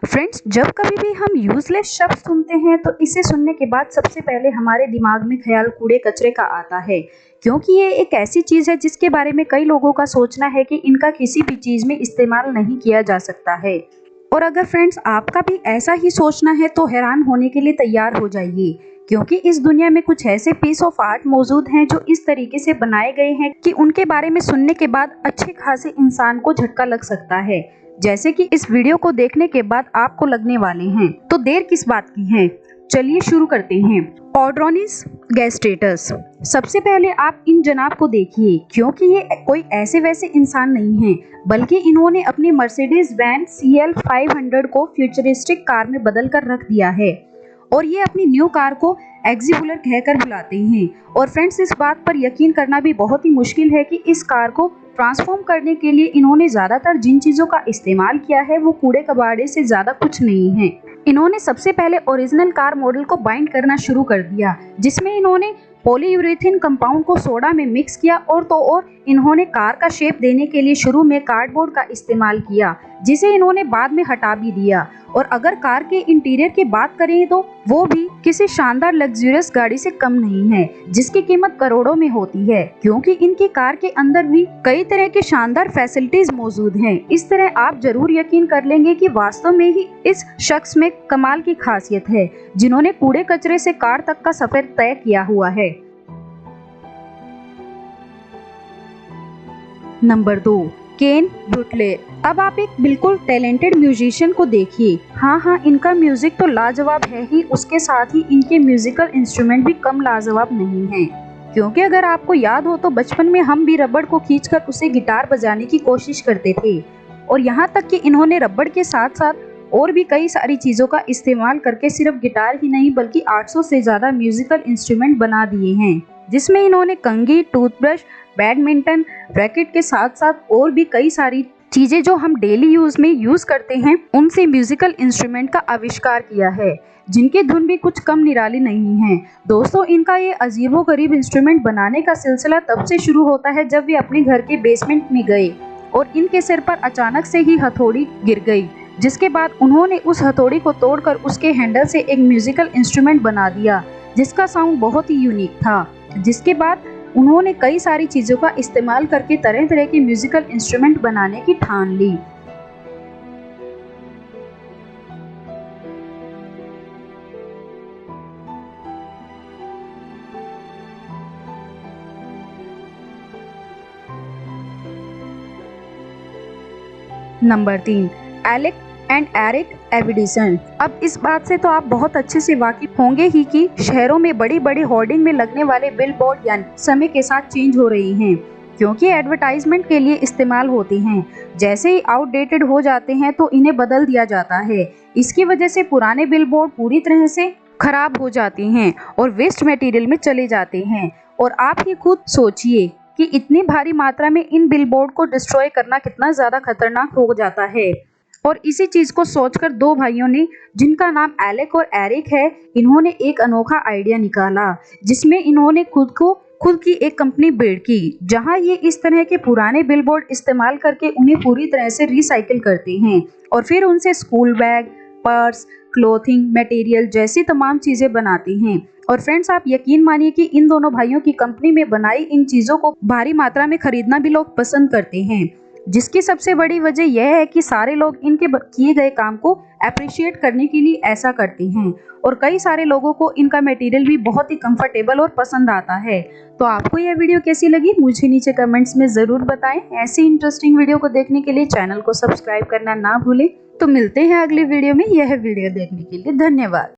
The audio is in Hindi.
फ्रेंड्स, जब कभी भी हम यूजलेस शब्द सुनते हैं तो इसे सुनने के बाद सबसे पहले हमारे दिमाग में ख्याल कूड़े कचरे का आता है, क्योंकि ये एक ऐसी चीज है जिसके बारे में कई लोगों का सोचना है कि इनका किसी भी चीज में इस्तेमाल नहीं किया जा सकता है। और अगर फ्रेंड्स आपका भी ऐसा ही सोचना है तो हैरान होने के लिए तैयार हो जाइए, क्योंकि इस दुनिया में कुछ ऐसे पीस ऑफ आर्ट मौजूद हैं जो इस तरीके से बनाए गए हैं कि उनके बारे में सुनने के बाद अच्छे खासे इंसान को झटका लग सकता है, जैसे कि इस वीडियो को देखने के बाद आपको लगने वाले हैं। तो देर किस बात की है, चलिए शुरू करते हैं। ऑड्रोनिस गैस्ट्रेटस। सबसे पहले आप इन जनाब को देखिए, क्योंकि ये कोई ऐसे वैसे इंसान नहीं है, बल्कि इन्होंने अपनी मर्सिडीज बैंज CL 500 को फ्यूचरिस्टिक कार में बदल कर रख दिया है और ये अपनी न्यू कार को एक्जिबुलर कहकर बुलाते हैं। और फ्रेंड्स, इस बात पर यकीन करना भी बहुत ही मुश्किल है कि इस कार को ट्रांसफॉर्म करने के लिए इन्होंने ज्यादातर जिन चीजों का इस्तेमाल किया है वो कूड़े कबाड़े से ज्यादा कुछ नहीं है। इन्होंने सबसे पहले ओरिजिनल कार मॉडल को बाइंड करना शुरू कर दिया, जिसमें इन्होंने पॉलीयूरेथेन कंपाउंड को सोडा में मिक्स किया और इन्होंने कार का शेप देने के लिए शुरू में कार्डबोर्ड का इस्तेमाल किया, जिसे इन्होंने बाद में हटा भी दिया। और अगर कार के इंटीरियर की बात करें तो वो भी किसी शानदार लग्जरियस गाड़ी से कम नहीं है, जिसकी कीमत करोड़ों में होती है, क्योंकि इनकी कार के अंदर भी कई तरह की शानदार फैसिलिटीज मौजूद हैं। इस तरह आप जरूर यकीन कर लेंगे कि वास्तव में ही इस शख्स में कमाल की खासियत है, जिन्होंने कूड़े कचरे से कार तक का सफर तय किया हुआ है। नंबर 2, केन ब्रुटलेर। अब आप एक बिल्कुल टैलेंटेड म्यूजिशियन को देखिए। हाँ, इनका म्यूजिक तो लाजवाब है ही, उसके साथ ही इनके म्यूजिकल इंस्ट्रूमेंट भी कम लाजवाब नहीं हैं। क्योंकि अगर आपको याद हो तो बचपन में हम भी रबड़ को खींचकर उसे गिटार बजाने की कोशिश करते थे, और यहाँ तक कि इन्होंने रबड़ के साथ साथ और भी कई सारी चीजों का इस्तेमाल करके सिर्फ गिटार ही नहीं बल्कि 800 से ज्यादा म्यूजिकल इंस्ट्रूमेंट बना दिए हैं, जिसमें इन्होंने कंघी, टूथब्रश, बैडमिंटन रैकेट के साथ साथ और भी कई सारी चीजें जो हम डेली यूज में यूज करते हैं उनसे म्यूजिकल इंस्ट्रूमेंट का आविष्कार किया है, जिनकी धुन भी कुछ कम निराली नहीं है। दोस्तों, इनका ये अजीबोगरीब इंस्ट्रूमेंट बनाने का सिलसिला तब से शुरू होता है जब वे अपने घर के बेसमेंट में गए और इनके सिर पर अचानक से ही हथौड़ी गिर गई, जिसके बाद उन्होंने उस हथौड़ी को तोड़कर उसके हैंडल से एक म्यूजिकल इंस्ट्रूमेंट बना दिया, जिसका साउंड बहुत ही यूनिक था। जिसके बाद उन्होंने कई सारी चीजों का इस्तेमाल करके तरह तरह के म्यूजिकल इंस्ट्रूमेंट बनाने की ठान ली। नंबर 3, एलेक एंड एरिक एविडिसन। अब इस बात से तो आप बहुत अच्छे से वाकिफ होंगे ही कि शहरों में बड़ी बड़ी होर्डिंग में लगने वाले बिलबोर्ड यानी समय के साथ चेंज हो रही हैं, क्योंकि एडवर्टाइजमेंट के लिए इस्तेमाल होते हैं। जैसे ही आउटडेटेड हो जाते हैं तो इन्हें बदल दिया जाता है। इसकी वजह से पुराने बिलबोर्ड पूरी तरह से खराब हो जाते हैं और वेस्ट मटेरियल में चले जाते हैं। और आप ही खुद सोचिए कि इतनी भारी मात्रा में इन बिलबोर्ड को डिस्ट्रॉय करना कितना ज्यादा खतरनाक हो जाता है। और इसी चीज को सोचकर दो भाइयों ने, जिनका नाम एलेक और एरिक है, इन्होंने एक अनोखा आइडिया निकाला, जिसमें इन्होंने खुद की एक कंपनी बिल्ड की, जहां ये इस तरह के पुराने बिलबोर्ड इस्तेमाल करके उन्हें पूरी तरह से रिसाइकिल करते हैं और फिर उनसे school bag, purse, clothing material जैसी तमाम चीजें बनाते हैं। और फ्रेंड्स, आप यकीन मानिए कि इन दोनों भाइयों की कंपनी में बनाई इन चीजों को भारी मात्रा में खरीदना भी लोग पसंद करते हैं, जिसकी सबसे बड़ी वजह यह है कि सारे लोग इनके किए गए काम को अप्रिशिएट करने के लिए ऐसा करते हैं। और कई सारे लोगों को इनका मटेरियल भी बहुत ही कंफर्टेबल और पसंद आता है। तो आपको यह वीडियो कैसी लगी मुझे नीचे कमेंट्स में जरूर बताएं। ऐसी इंटरेस्टिंग वीडियो को देखने के लिए चैनल को सब्सक्राइब करना ना भूलें। तो मिलते हैं अगली वीडियो में। यह वीडियो देखने के लिए धन्यवाद।